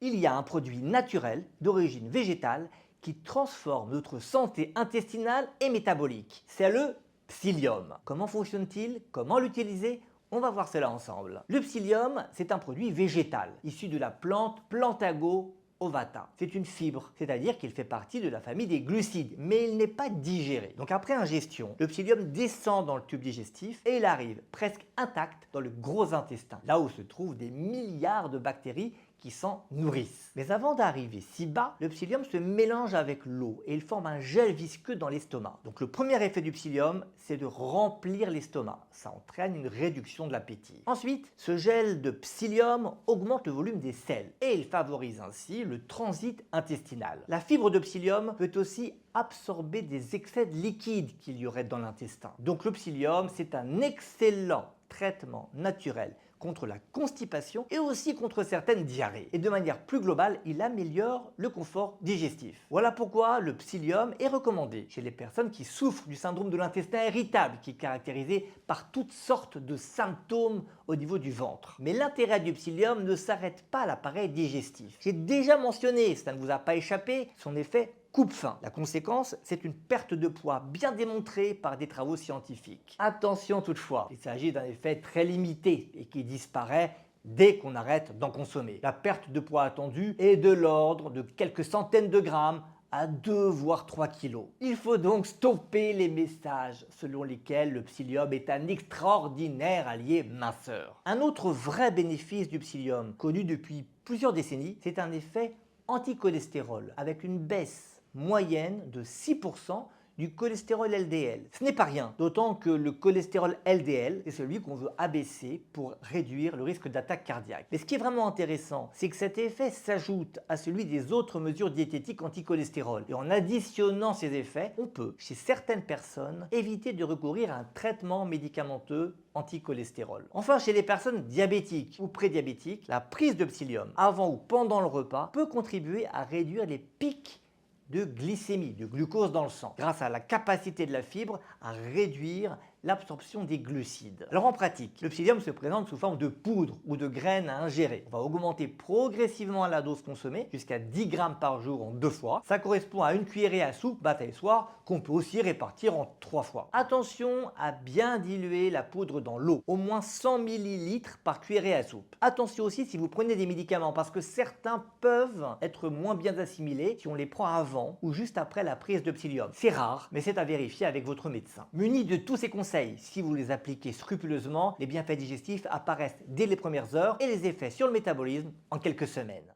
Il y a un produit naturel d'origine végétale qui transforme notre santé intestinale et métabolique. C'est le psyllium. Comment fonctionne-t-il? Comment l'utiliser? On va voir cela ensemble. Le psyllium, c'est un produit végétal issu de la plante Plantago ovata. C'est une fibre, c'est-à-dire qu'il fait partie de la famille des glucides, mais il n'est pas digéré. Donc après ingestion, le psyllium descend dans le tube digestif et il arrive presque intact dans le gros intestin, là où se trouvent des milliards de bactéries qui s'en nourrissent. Mais avant d'arriver si bas, le psyllium se mélange avec l'eau et il forme un gel visqueux dans l'estomac. Donc le premier effet du psyllium, c'est de remplir l'estomac. Ça entraîne une réduction de l'appétit. Ensuite, ce gel de psyllium augmente le volume des selles et il favorise ainsi le transit intestinal. La fibre de psyllium peut aussi absorber des excès de liquide qu'il y aurait dans l'intestin. Donc le psyllium, c'est un excellent traitement naturel contre la constipation et aussi contre certaines diarrhées. Et de manière plus globale, il améliore le confort digestif. Voilà pourquoi le psyllium est recommandé chez les personnes qui souffrent du syndrome de l'intestin irritable, qui est caractérisé par toutes sortes de symptômes au niveau du ventre. Mais l'intérêt du psyllium ne s'arrête pas à l'appareil digestif. J'ai déjà mentionné, ça ne vous a pas échappé, son effet coupe-faim. La conséquence, c'est une perte de poids bien démontrée par des travaux scientifiques. Attention toutefois, il s'agit d'un effet très limité et qui disparaît dès qu'on arrête d'en consommer. La perte de poids attendue est de l'ordre de quelques centaines de grammes à 2 voire 3 kilos. Il faut donc stopper les messages selon lesquels le psyllium est un extraordinaire allié minceur. Un autre vrai bénéfice du psyllium, connu depuis plusieurs décennies, c'est un effet anticholestérol avec une baisse moyenne de 6% du cholestérol LDL. Ce n'est pas rien, d'autant que le cholestérol LDL, c'est celui qu'on veut abaisser pour réduire le risque d'attaque cardiaque. Mais ce qui est vraiment intéressant, c'est que cet effet s'ajoute à celui des autres mesures diététiques anticholestérol. Et en additionnant ces effets, on peut, chez certaines personnes, éviter de recourir à un traitement médicamenteux anticholestérol. Enfin, chez les personnes diabétiques ou prédiabétiques, la prise de psyllium avant ou pendant le repas peut contribuer à réduire les pics de glycémie, de glucose dans le sang, grâce à la capacité de la fibre à réduire l'absorption des glucides. Alors en pratique, le psyllium se présente sous forme de poudre ou de graines à ingérer. On va augmenter progressivement la dose consommée jusqu'à 10 grammes par jour en 2 fois. Ça correspond à une cuillerée à soupe matin et soir qu'on peut aussi répartir en 3 fois. Attention à bien diluer la poudre dans l'eau, au moins 100 ml par cuillerée à soupe. Attention aussi si vous prenez des médicaments parce que certains peuvent être moins bien assimilés si on les prend avant ou juste après la prise de psyllium. C'est rare, mais c'est à vérifier avec votre médecin. Muni de tous ces conseils, si vous les appliquez scrupuleusement, les bienfaits digestifs apparaissent dès les premières heures et les effets sur le métabolisme en quelques semaines.